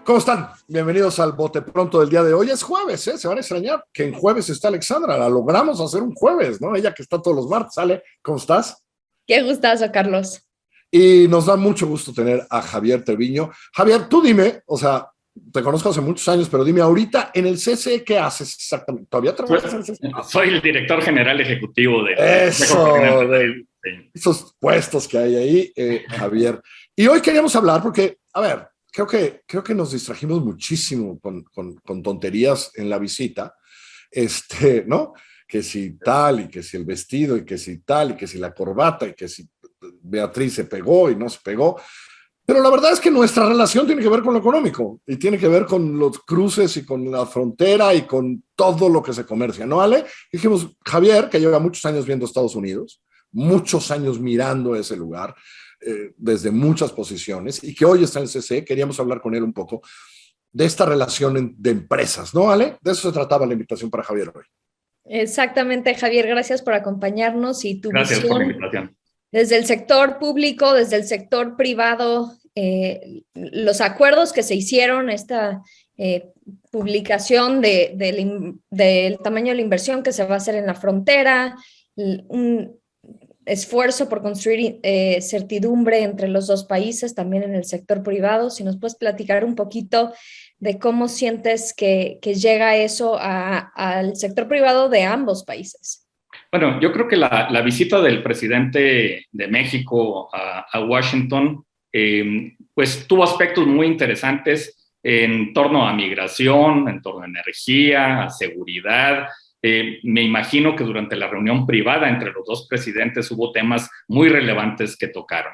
¿Cómo están? Bienvenidos al Bote Pronto del día de hoy. Es jueves, ¿eh? Se van a extrañar que en jueves está Alexandra. La logramos hacer un jueves, ¿no? Ella que está todos los martes. ¿Sale? ¿Cómo estás? Qué gustazo, Carlos. Y nos da mucho gusto tener a Javier Treviño. Javier, tú dime, o sea, te conozco hace muchos años, pero dime ahorita en el CCE, ¿qué haces exactamente? ¿Todavía trabajas en el CCE? Soy el director general ejecutivo de Eso, de esos puestos que hay ahí, Javier. Y hoy queríamos hablar porque, a ver, creo que nos distrajimos muchísimo con tonterías en la visita, ¿no? Que si tal, y que si el vestido, y que si tal, y que si la corbata, y que si Beatriz se pegó y no se pegó. Pero la verdad es que nuestra relación tiene que ver con lo económico, y tiene que ver con los cruces, y con la frontera, y con todo lo que se comercia, ¿no, Ale? Dijimos, Javier, que lleva muchos años viendo Estados Unidos, muchos años mirando ese lugar, desde muchas posiciones, y que hoy está en CC, queríamos hablar con él un poco de esta relación de empresas, ¿no, Ale? De eso se trataba la invitación para Javier hoy. Exactamente, Javier, gracias por acompañarnos y tu Gracias visión por la invitación. desde el sector público, desde el sector privado, los acuerdos que se hicieron, esta publicación del tamaño de la inversión que se va a hacer en la frontera, un esfuerzo por construir certidumbre entre los dos países, también en el sector privado. Si nos puedes platicar un poquito de cómo sientes que llega eso al sector privado de ambos países. Bueno, yo creo que la visita del presidente de México a Washington, pues tuvo aspectos muy interesantes en torno a migración, en torno a energía, a seguridad. Me imagino que durante la reunión privada entre los dos presidentes hubo temas muy relevantes que tocaron.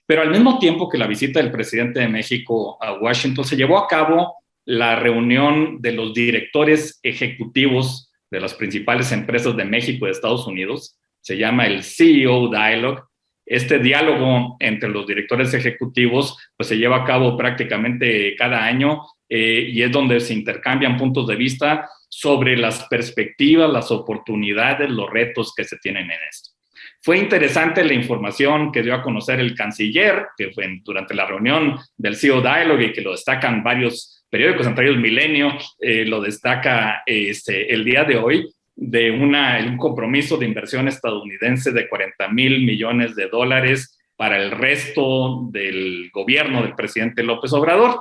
Pero al mismo tiempo que la visita del presidente de México a Washington, se llevó a cabo la reunión de los directores ejecutivos de las principales empresas de México y de Estados Unidos. Se llama el CEO Dialogue. Este diálogo entre los directores ejecutivos pues se lleva a cabo prácticamente cada año y es donde se intercambian puntos de vista sobre las perspectivas, las oportunidades, los retos que se tienen en esto. Fue interesante la información que dio a conocer el canciller, que fue durante la reunión del CEO Dialogue y que lo destacan varios periódicos, entre ellos Milenio, lo destaca el día de hoy, de un compromiso de inversión estadounidense de $40,000 millones para el resto del gobierno del presidente López Obrador.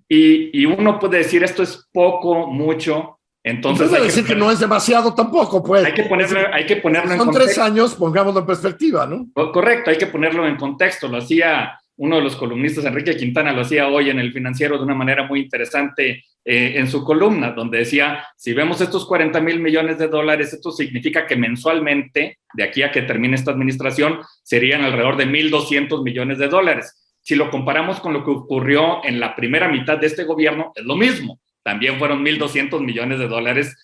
Y uno puede decir, esto es poco, mucho. Entonces hay decir que no es demasiado tampoco, pues. Hay que ponerlo en contexto. Son 3 años, pongámoslo en perspectiva, ¿no? Correcto, hay que ponerlo en contexto. Lo hacía uno de los columnistas, Enrique Quintana, lo hacía hoy en El Financiero de una manera muy interesante en su columna, donde decía, si vemos estos $40,000 millones, esto significa que mensualmente, de aquí a que termine esta administración, serían alrededor de $1,200 millones. Si lo comparamos con lo que ocurrió en la primera mitad de este gobierno, es lo mismo. También fueron $1,200 millones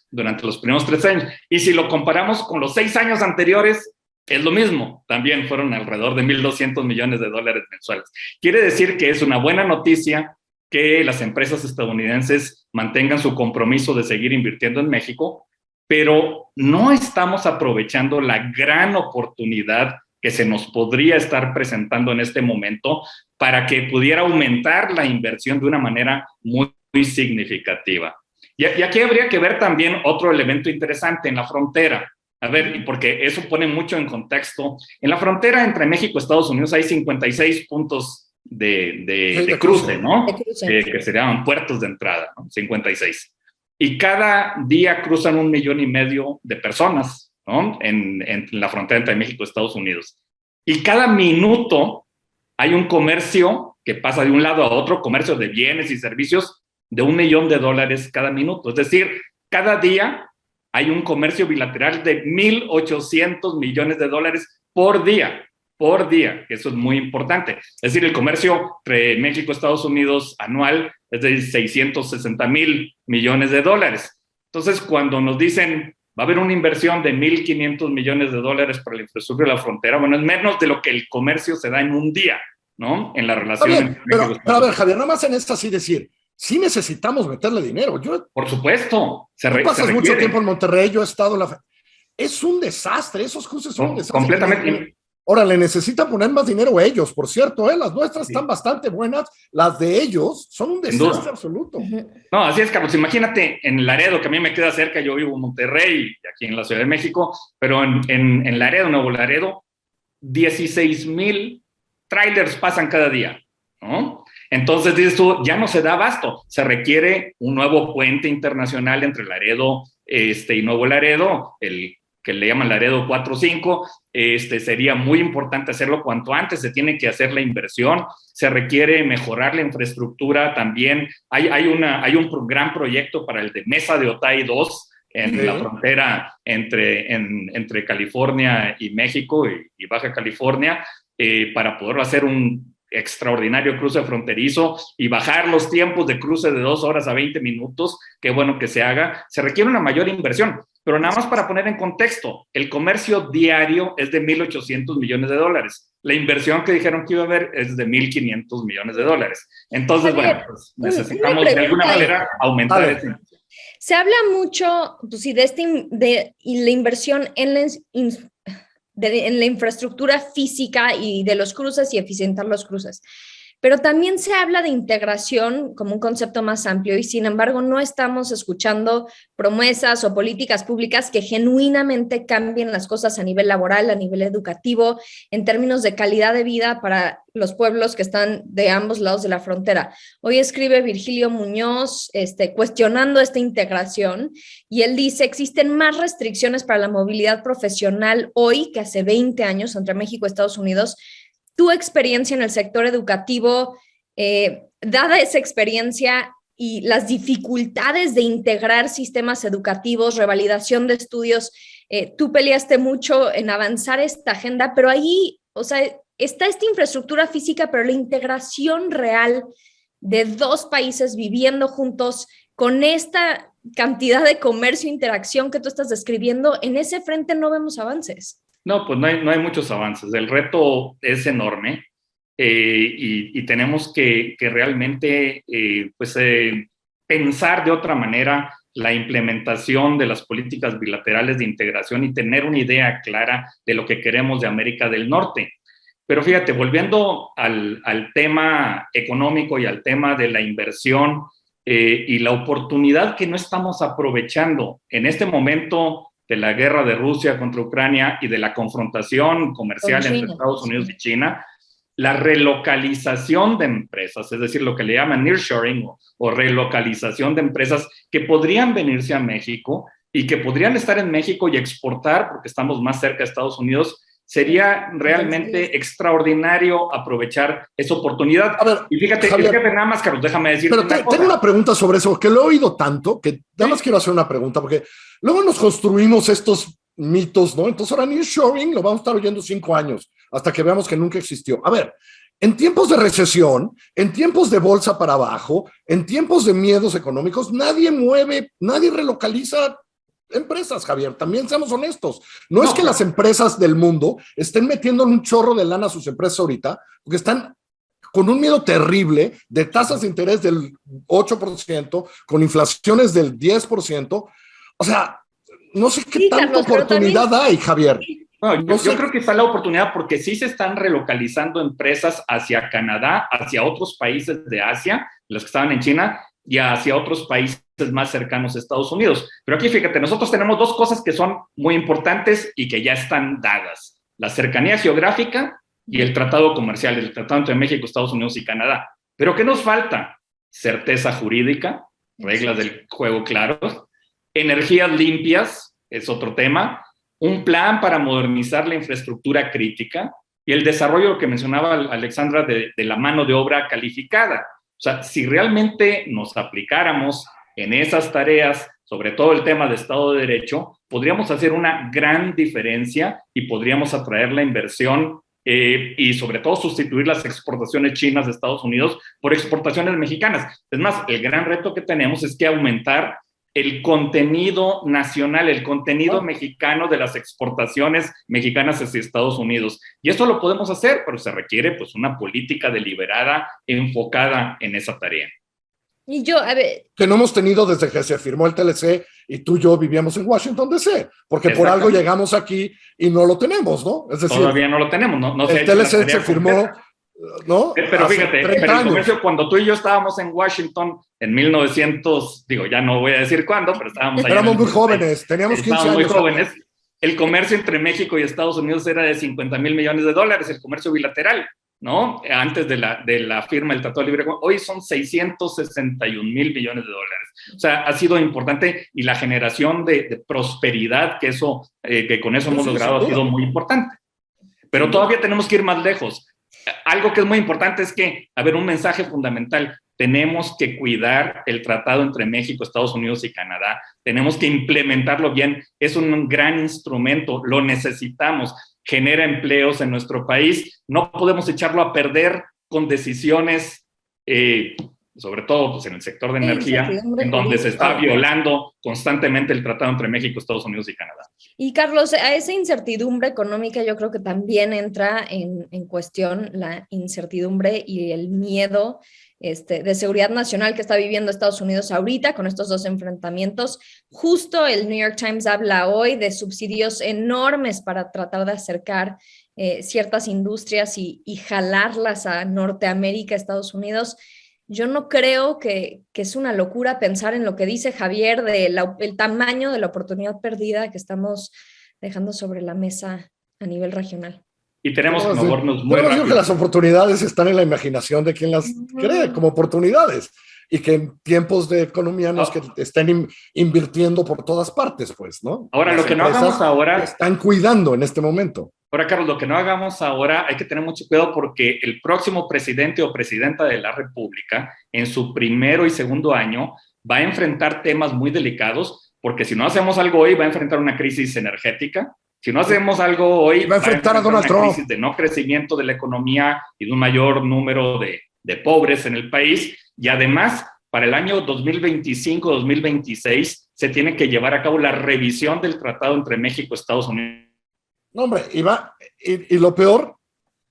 durante los primeros 3 años. Y si lo comparamos con los 6 años anteriores, es lo mismo. También fueron alrededor de $1,200 millones mensuales. Quiere decir que es una buena noticia que las empresas estadounidenses mantengan su compromiso de seguir invirtiendo en México, pero no estamos aprovechando la gran oportunidad que se nos podría estar presentando en este momento para que pudiera aumentar la inversión de una manera muy significativa. Y aquí habría que ver también otro elemento interesante en la frontera. A ver, porque eso pone mucho en contexto. En la frontera entre México y Estados Unidos hay 56 puntos de cruce, ¿no? Que serían puertos de entrada, ¿no? 56. Y cada día cruzan 1,5 millones de personas, ¿no? En la frontera entre México y Estados Unidos. Y cada minuto hay un comercio que pasa de un lado a otro, comercio de bienes y servicios, de $1 millón cada minuto. Es decir, cada día hay un comercio bilateral de $1,800 millones por día, que eso es muy importante. Es decir, el comercio entre México y Estados Unidos anual es de $660,000 millones. Entonces, cuando nos dicen, va a haber una inversión de $1,500 millones para la infraestructura de la frontera, bueno, es menos de lo que el comercio se da en un día, ¿no? En la relación entre México y Estados Unidos. Pero a ver, Javier, nada más en esto así decir, sí necesitamos meterle dinero. Por supuesto. Tú pasas mucho tiempo en Monterrey, yo he estado en la... Es un desastre, esos cruces son un desastre. Completamente. Ahora, le necesitan poner más dinero ellos, por cierto, las nuestras están bastante buenas, las de ellos son un desastre absoluto. No, así es, Carlos. Imagínate en Laredo, que a mí me queda cerca, yo vivo en Monterrey, aquí en la Ciudad de México, pero en Laredo, Nuevo Laredo, 16,000 trailers pasan cada día, ¿no? Entonces dices tú, ya no se da abasto, se requiere un nuevo puente internacional entre Laredo y Nuevo Laredo, el que le llaman Laredo 4-5, sería muy importante hacerlo cuanto antes, se tiene que hacer la inversión, se requiere mejorar la infraestructura también, hay un gran proyecto para el de Mesa de Otay 2, en la frontera entre California y México y Baja California, para poder hacer un extraordinario cruce fronterizo y bajar los tiempos de cruce de 2 horas a 20 minutos, qué bueno que se haga. Se requiere una mayor inversión, pero nada más para poner en contexto, el comercio diario es de $1,800 millones. La inversión que dijeron que iba a haber es de $1,500 millones. Entonces, bueno, pues necesitamos de alguna manera aumentar esa. Se habla mucho, pues sí, de la inversión en la infraestructura física y de los cruces y eficientar los cruces. Pero también se habla de integración como un concepto más amplio y sin embargo no estamos escuchando promesas o políticas públicas que genuinamente cambien las cosas a nivel laboral, a nivel educativo, en términos de calidad de vida para los pueblos que están de ambos lados de la frontera. Hoy escribe Virgilio Muñoz cuestionando esta integración y él dice, existen más restricciones para la movilidad profesional hoy que hace 20 años entre México y Estados Unidos. Tu experiencia en el sector educativo, dada esa experiencia y las dificultades de integrar sistemas educativos, revalidación de estudios, tú peleaste mucho en avanzar esta agenda, pero ahí, o sea, está esta infraestructura física, pero la integración real de dos países viviendo juntos con esta cantidad de comercio e interacción que tú estás describiendo, en ese frente no vemos avances. No, pues no hay muchos avances. El reto es enorme y tenemos que realmente pensar de otra manera la implementación de las políticas bilaterales de integración y tener una idea clara de lo que queremos de América del Norte. Pero fíjate, volviendo al tema económico y al tema de la inversión y la oportunidad que no estamos aprovechando en este momento de la guerra de Rusia contra Ucrania y de la confrontación comercial entre Estados Unidos y China, la relocalización de empresas, es decir, lo que le llaman nearshoring o relocalización de empresas que podrían venirse a México y que podrían estar en México y exportar, porque estamos más cerca de Estados Unidos, sería realmente extraordinario aprovechar esa oportunidad. A ver, y fíjate, Javier, nada más, Carlos, déjame decirte pero tengo una pregunta sobre eso, que lo he oído tanto, que nada más quiero hacer una pregunta, porque luego nos construimos estos mitos, ¿no? Entonces ahora nearshoring lo vamos a estar oyendo 5 años, hasta que veamos que nunca existió. A ver, en tiempos de recesión, en tiempos de bolsa para abajo, en tiempos de miedos económicos, nadie relocaliza empresas, Javier, también seamos honestos. No es que las empresas del mundo estén metiendo un chorro de lana a sus empresas ahorita, porque están con un miedo terrible de tasas de interés del 8%, con inflaciones del 10%. O sea, no sé qué tanta oportunidad hay, Javier. No, yo creo que está la oportunidad porque sí se están relocalizando empresas hacia Canadá, hacia otros países de Asia, los que estaban en China, y hacia otros países más cercanos a Estados Unidos. Pero aquí, fíjate, nosotros tenemos 2 cosas que son muy importantes y que ya están dadas. La cercanía geográfica y el tratado comercial, el tratado entre México, Estados Unidos y Canadá. ¿Pero qué nos falta? Certeza jurídica, reglas del juego claros, energías limpias, es otro tema, un plan para modernizar la infraestructura crítica y el desarrollo, que mencionaba Alexandra, de la mano de obra calificada. O sea, si realmente nos aplicáramos en esas tareas, sobre todo el tema de Estado de Derecho, podríamos hacer una gran diferencia y podríamos atraer la inversión y sobre todo sustituir las exportaciones chinas de Estados Unidos por exportaciones mexicanas. Es más, el gran reto que tenemos es que aumentar el contenido nacional, el contenido mexicano de las exportaciones mexicanas hacia Estados Unidos. Y eso lo podemos hacer, pero se requiere pues una política deliberada, enfocada en esa tarea. Y yo, a ver, que no hemos tenido desde que se firmó el TLC y tú y yo vivíamos en Washington, D.C., porque por algo llegamos aquí y no lo tenemos, ¿no? Es decir, todavía no lo tenemos, no el TLC se firmó, ¿no? Pero fíjate, pero el comercio, cuando tú y yo estábamos en Washington en 1900, digo, ya no voy a decir cuándo, pero éramos muy jóvenes, teníamos 15 años. Muy jóvenes. El comercio entre México y Estados Unidos era de $50 mil millones, el comercio bilateral, ¿no? Antes de la firma del Tratado de Libre Comercio. Hoy son $661 mil millones. O sea, ha sido importante, y la generación de prosperidad que con eso hemos logrado ha sido muy importante. Pero todavía tenemos que ir más lejos. Algo que es muy importante es que, un mensaje fundamental: tenemos que cuidar el tratado entre México, Estados Unidos y Canadá, tenemos que implementarlo bien, es un gran instrumento, lo necesitamos, genera empleos en nuestro país, no podemos echarlo a perder con decisiones, sobre todo pues, en el sector de energía, en donde se está violando constantemente el tratado entre México, Estados Unidos y Canadá. Y Carlos, a esa incertidumbre económica yo creo que también entra en cuestión la incertidumbre y el miedo de seguridad nacional que está viviendo Estados Unidos ahorita con estos dos enfrentamientos. Justo el New York Times habla hoy de subsidios enormes para tratar de acercar ciertas industrias y jalarlas a Norteamérica, Estados Unidos. Yo no creo que es una locura pensar en lo que dice Javier del tamaño de la oportunidad perdida que estamos dejando sobre la mesa a nivel regional. Y tenemos que movernos muy rápido. Yo creo que las oportunidades están en la imaginación de quien las cree como oportunidades, y que en tiempos de economía no es que estén invirtiendo por todas partes, pues, ¿no? Ahora, lo que no hagamos ahora... Están cuidando en este momento. Ahora, Carlos, lo que no hagamos ahora, hay que tener mucho cuidado, porque el próximo presidente o presidenta de la República, en su primero y segundo año, va a enfrentar temas muy delicados, porque si no hacemos algo hoy, va a enfrentar una crisis energética. Si no hacemos algo hoy, va a enfrentar a Donald Trump. Una crisis de no crecimiento de la economía y de un mayor número de pobres en el país. Y además, para el año 2025-2026, se tiene que llevar a cabo la revisión del tratado entre México y Estados Unidos. No, hombre, y lo peor,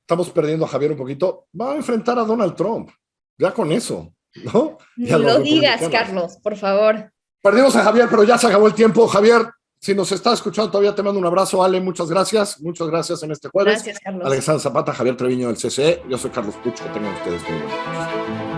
estamos perdiendo a Javier un poquito, va a enfrentar a Donald Trump. Ya con eso, ¿no? No lo digas, Carlos, por favor. Perdimos a Javier, pero ya se acabó el tiempo. Javier, si nos está escuchando todavía, te mando un abrazo. Ale, muchas gracias en este jueves. Gracias, Carlos. Alexandra Zapata, Javier Treviño del CCE. Yo soy Carlos Puch, que tengan ustedes muy buenas noches.